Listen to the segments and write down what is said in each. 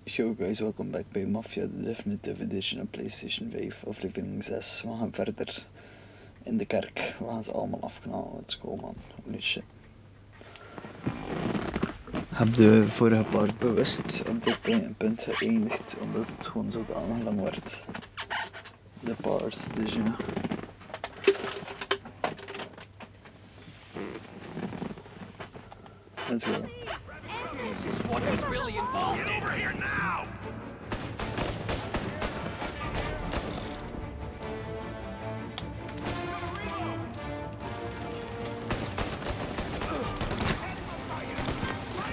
Yo guys, welkom back bij Mafia, de Definitive Edition op PlayStation 5, aflevering 6. We gaan verder in de kerk. We gaan ze allemaal afknallen. Let's go man. Holy shit. Ik heb de vorige part bewust op dit punt geëindigd, omdat het gewoon zodanig lang werd. De part, dus ja. Let's go. Jesus, what was really involved? Get over here now!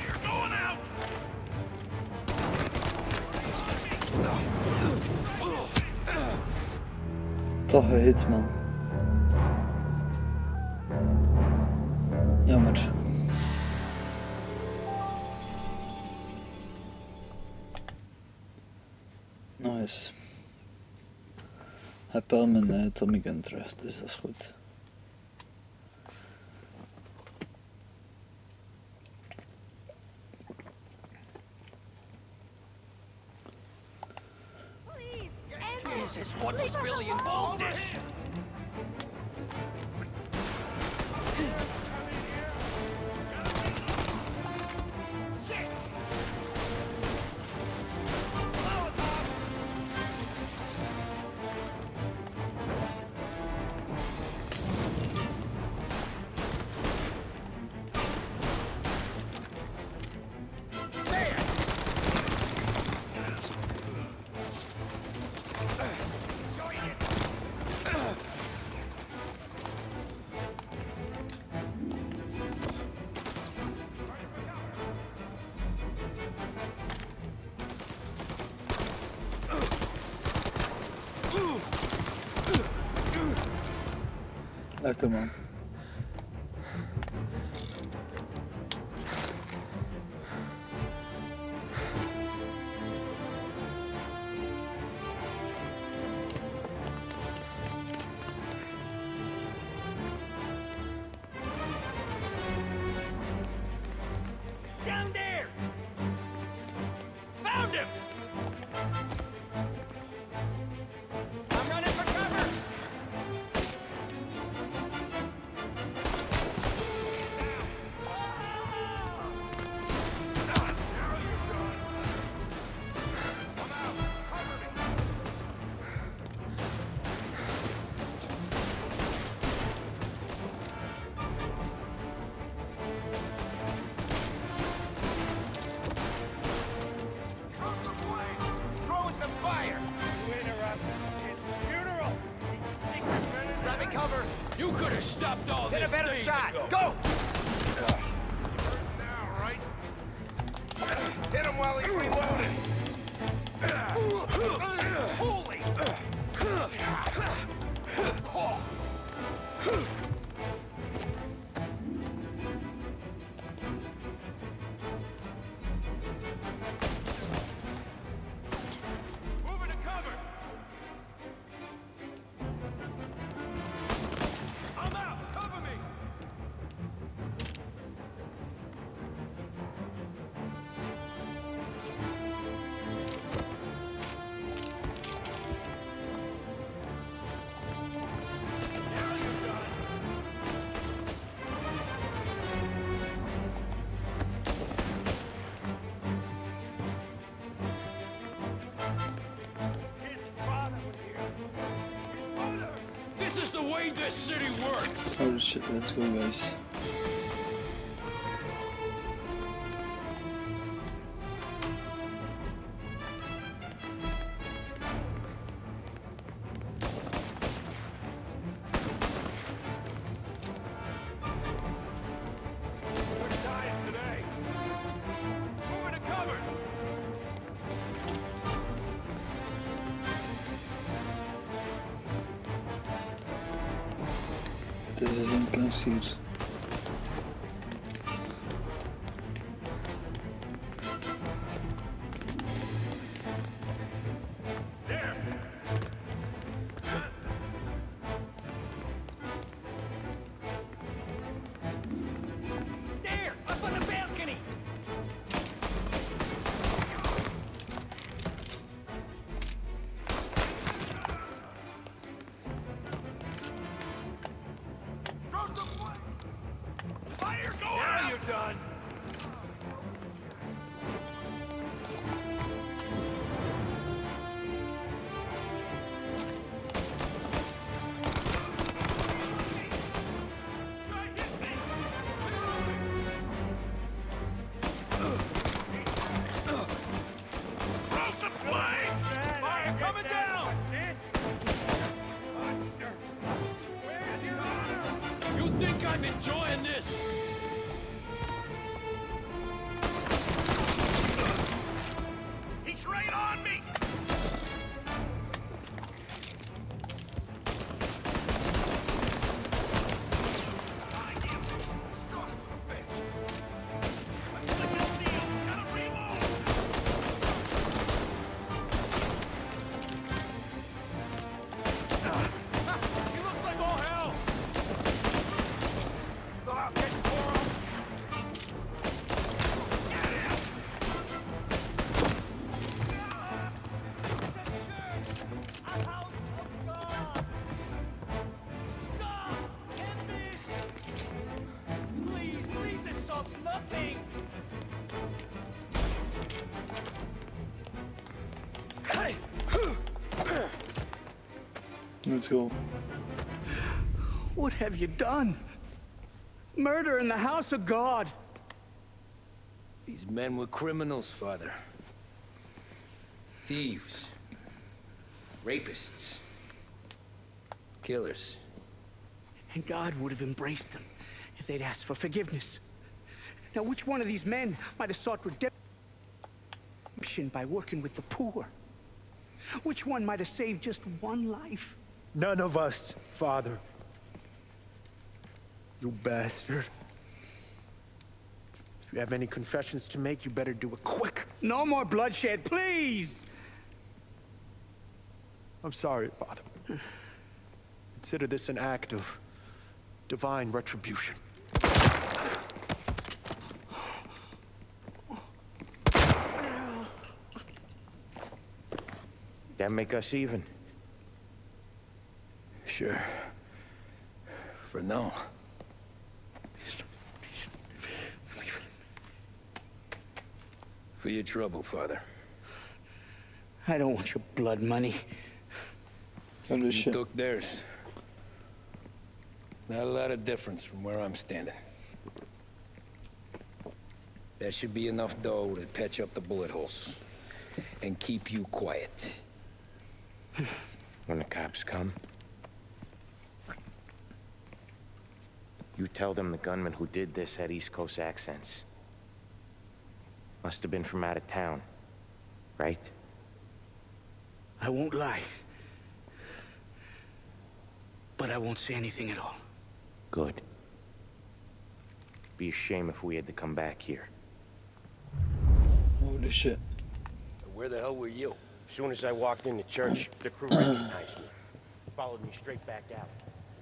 You're going out! Toch gehit man. Jammer. Nice. Ik heb wel mijn Tommy gun terug, dus dat is goed. Jesus, what was really involved in it? Lekker man. Down there! Found him! I'm running for cover! You could have stopped all this. Get a better shot. Ago. Go! Now, right? Hit him while he's reloading. Holy! Moving to cover. I'm out. Cover me. Now you're done. His father was here. His mother. This is the way this city works. Oh shit, let's go guys. We're dying today. Moving to cover. Het is een langs hier. There. There, up on the balcony. I'm enjoying this. He's right on me! Let's go. What have you done? Murder in the house of God. These men were criminals, Father. Thieves. Rapists. Killers. And God would have embraced them if they'd asked for forgiveness. Now, which one of these men might have sought redemption by working with the poor? Which one might have saved just one life? None of us, Father. You bastard. If you have any confessions to make, you better do it quick. No more bloodshed, please! I'm sorry, Father. Consider this an act of divine retribution. That make us even? Sure. For now. For your trouble, Father. I don't want your blood money. Holy You shit. took theirs. Not a lot of difference from where I'm standing. That should be enough dough to patch up the bullet holes. And keep you quiet. When the cops come, you tell them the gunman who did this had East Coast accents. Must have been from out of town, right? I won't lie. But I won't say anything at all. Good. Be a shame if we had to come back here. Holy shit. Where the hell were you? As soon as I walked into church, the crew recognized me. Followed me straight back out.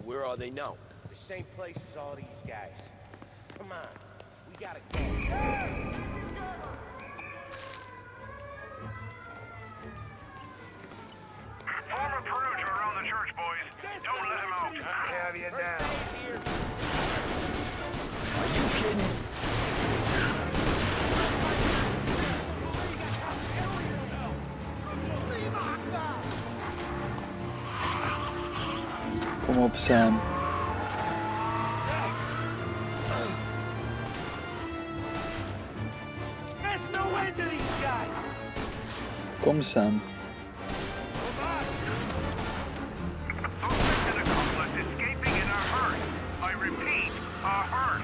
Where are they now? The same place as all these guys. Come on, we gotta go. Former Perugia around the church, boys. Don't let him out. I have you down. Are you kidding? Kom op, Sam. There's no end to these guys! Kom, Sam. Suspect and accomplice escaping in a hearse. I repeat, a hearse.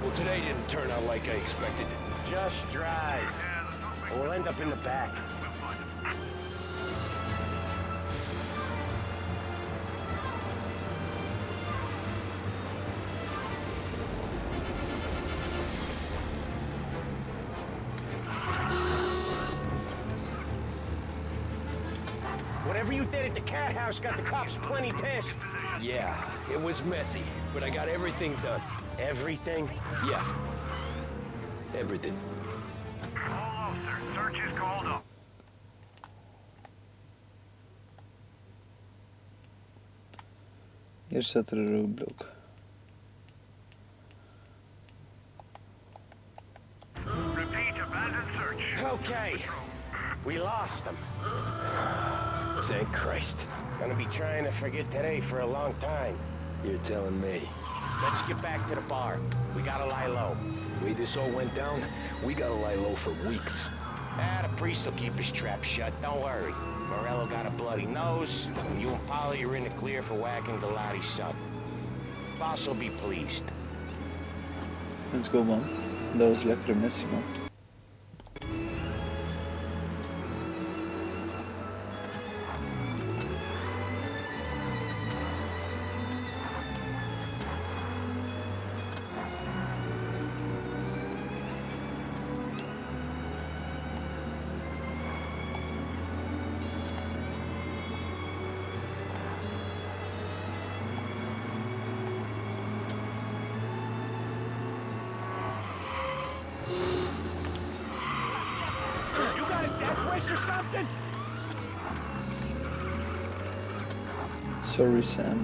Well, today didn't turn out like I expected. Just drive, or we'll end up in the back. Whatever you did at the cat house got the cops plenty pissed. Yeah, it was messy, but I got everything done. Everything? Yeah. Everything. All officers, search is called up. Hier staat er een roadblock. Repeat, abandoned search. Okay. We lost him. Thank Christ. Gonna be trying to forget today for a long time. You're telling me. Let's get back to the bar. We gotta lie low. The way this all went down, we gotta lie low for weeks. The priest will keep his trap shut, don't worry. Morello got a bloody nose, and you and Polly are in the clear for whacking Galati's son. Boss will be pleased. Let's go, man. That was lekker missie, man. Or something? Sorry, Sam.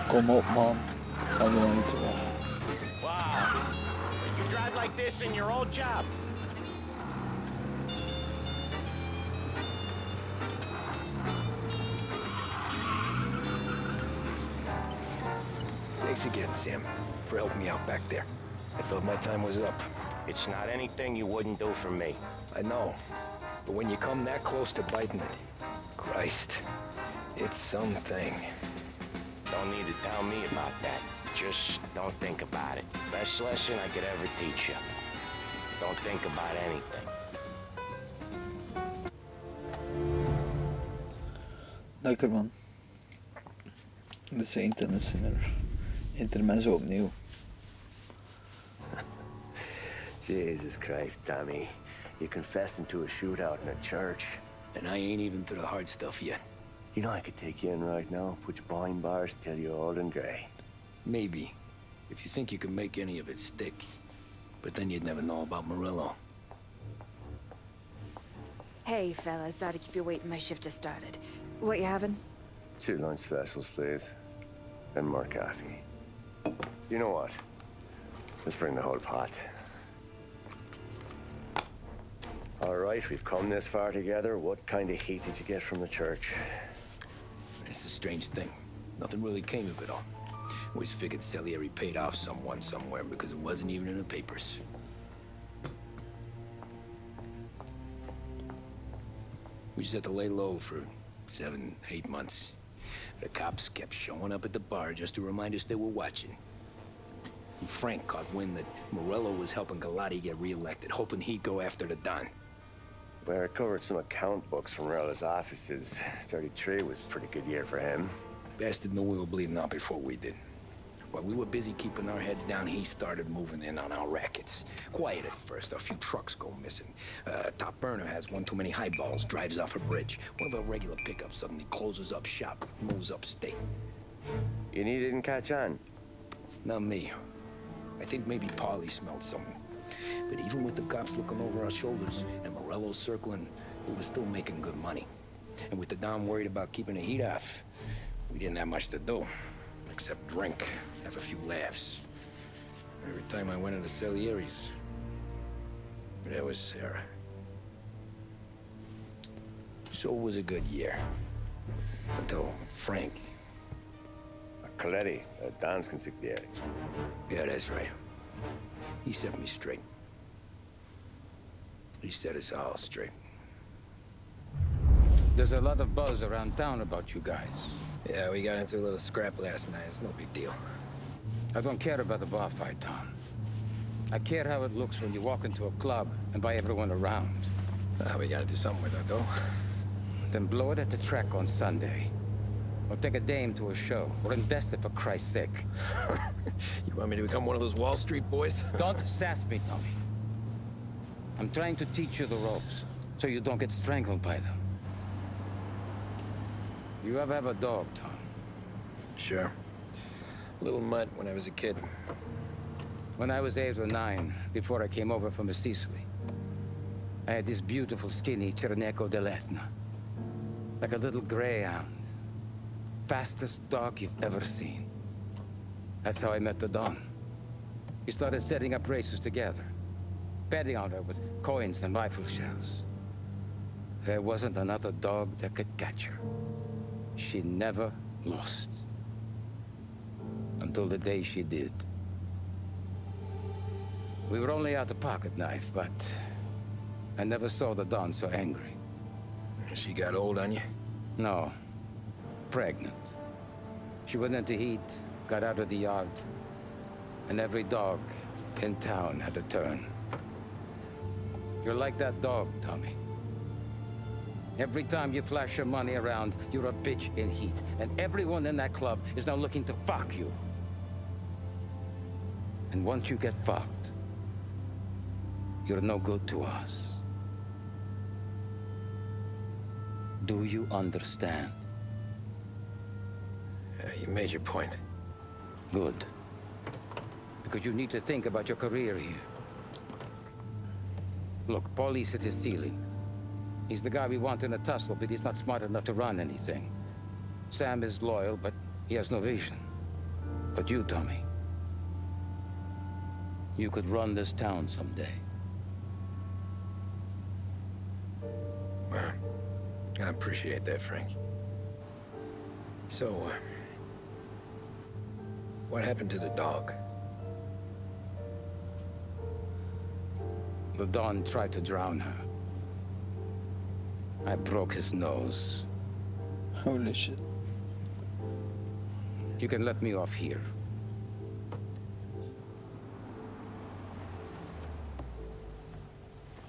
Kom op, man. Ga er nou niet weg. Wow. You drive like this in your old job? Thanks again, Sam, for helping me out back there. I thought my time was up. It's not anything you wouldn't do for me. I know. But when you come that close to biting it, Christ, it's something. Don't need to tell me about that. Just don't think about it. Best lesson I could ever teach you. Don't think about anything. Lekker, man. De Saint en de Sinner. Intermezzo opnieuw. Jesus Christ, Tommy. You're confessing to a shootout in a church. And I ain't even to the hard stuff yet. You know I could take you in right now, put you behind bars until you're old and grey. Maybe. If you think you can make any of it stick. But then you'd never know about Morello. Hey, fellas. Sorry to keep you waiting. My shift just started. What you having? 2 lunch specials, please. And more coffee. You know what? Let's bring the whole pot. All right, we've come this far together. What kind of heat did you get from the church? It's a strange thing. Nothing really came of it all. Always figured Salieri paid off someone somewhere because it wasn't even in the papers. We just had to lay low for 7, 8 months. The cops kept showing up at the bar just to remind us they were watching. And Frank caught wind that Morello was helping Galati get reelected, hoping he'd go after the Don. Well, I recovered some account books from Morello's offices. 33 was a pretty good year for him. Bastard knew we were bleeding out before we did. While we were busy keeping our heads down, he started moving in on our rackets. Quiet at first, a few trucks go missing. Top burner has one too many highballs, drives off a bridge. One of our regular pickups suddenly closes up shop, moves upstate. You didn't catch on? Not me. I think maybe Polly smelled something. But even with the cops looking over our shoulders and Morello circling, we were still making good money. And with the Don worried about keeping the heat off, we didn't have much to do. Except drink, have a few laughs. Every time I went into Salieri's, there was Sarah. So it was a good year. Until Frank. Coletti, Don's consigliere. Yeah, that's right. He set me straight. He set us all straight. There's a lot of buzz around town about you guys. Yeah, we got into a little scrap last night. It's no big deal. I don't care about the bar fight, Tom. I care how it looks when you walk into a club and by everyone around. We gotta do something with our dough. Then blow it at the track on Sunday. Or take a dame to a show. Or invest it for Christ's sake. You want me to become one of those Wall Street boys? Don't sass me, Tommy. I'm trying to teach you the ropes, so you don't get strangled by them. You ever have a dog, Tom? Sure. Little mutt when I was a kid. When I was 8 or 9, before I came over from Sicily, I had this beautiful, skinny Cerneco dell'Etna. Like a little greyhound. Fastest dog you've ever seen. That's how I met the Don. We started setting up races together. Betting on her with coins and rifle shells. There wasn't another dog that could catch her. She never lost. Until the day she did. We were only out a pocket knife, but I never saw the Don so angry. She got old on you? No. Pregnant. She went into heat, got out of the yard, and every dog in town had a turn. You're like that dog, Tommy. Every time you flash your money around, you're a bitch in heat, and everyone in that club is now looking to fuck you. And once you get fucked, you're no good to us. Do you understand? You made your point. Good. Because you need to think about your career here. Look, Paulie's at his ceiling. He's the guy we want in a tussle, but he's not smart enough to run anything. Sam is loyal, but he has no vision. But you, Tommy, you could run this town someday. Well, I appreciate that, Frank. So, what happened to the dog? The Don tried to drown her. I broke his nose. Holy shit. You can let me off here.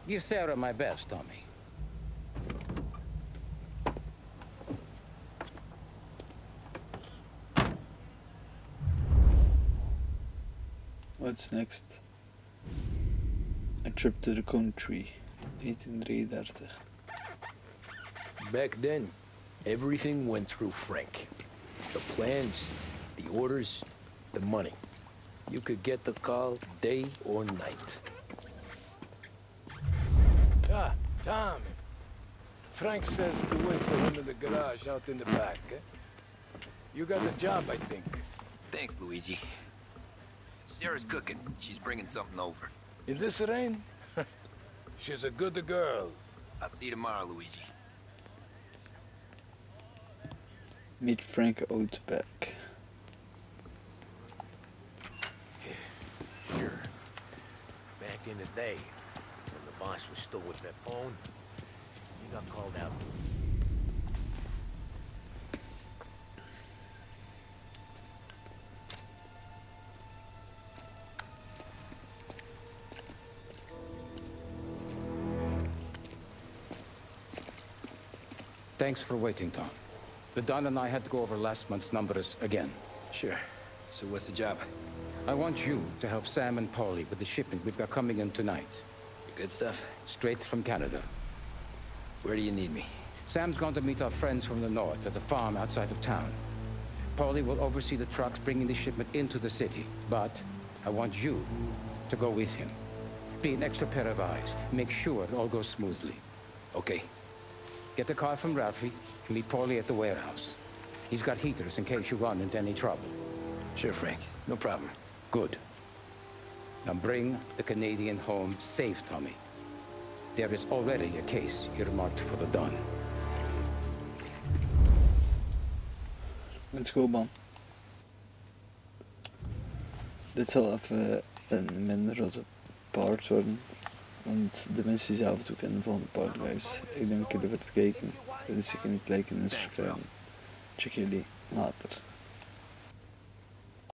Give Sarah my best, Tommy. What's next? A trip to the country, 1833. Back then, everything went through Frank. The plans, the orders, the money. You could get the call day or night. Ah, Tom. Frank says to wait for him in the garage out in the back, eh? You got the job, I think. Thanks, Luigi. Sarah's cooking. She's bringing something over. In this rain? She's a good girl. I'll see you tomorrow, Luigi. Meet Frank out back. Sure. Back in the day, when the boss was still with Pepone, he got called out. Thanks for waiting, Tom. The Don and I had to go over last month's numbers again. Sure. So what's the job? I want you to help Sam and Paulie with the shipment we've got coming in tonight. Good stuff? Straight from Canada. Where do you need me? Sam's going to meet our friends from the north at the farm outside of town. Paulie will oversee the trucks bringing the shipment into the city. But I want you to go with him. Be an extra pair of eyes. Make sure it all goes smoothly. Okay. Get the car from Ralphie and meet Paulie at the warehouse. He's got heaters in case you run into any trouble. Sure, Frank. No problem. Good. Now bring the Canadian home safe, Tommy. There is already a case earmarked for the Don. Let's go, man. Dit zal even een minder grote part worden. Want de missie zelf doe ik in de volgende part, guys. Ik denk dat jullie voor het kijken. Wil je zeker niet liken en subscriben. Check jullie later.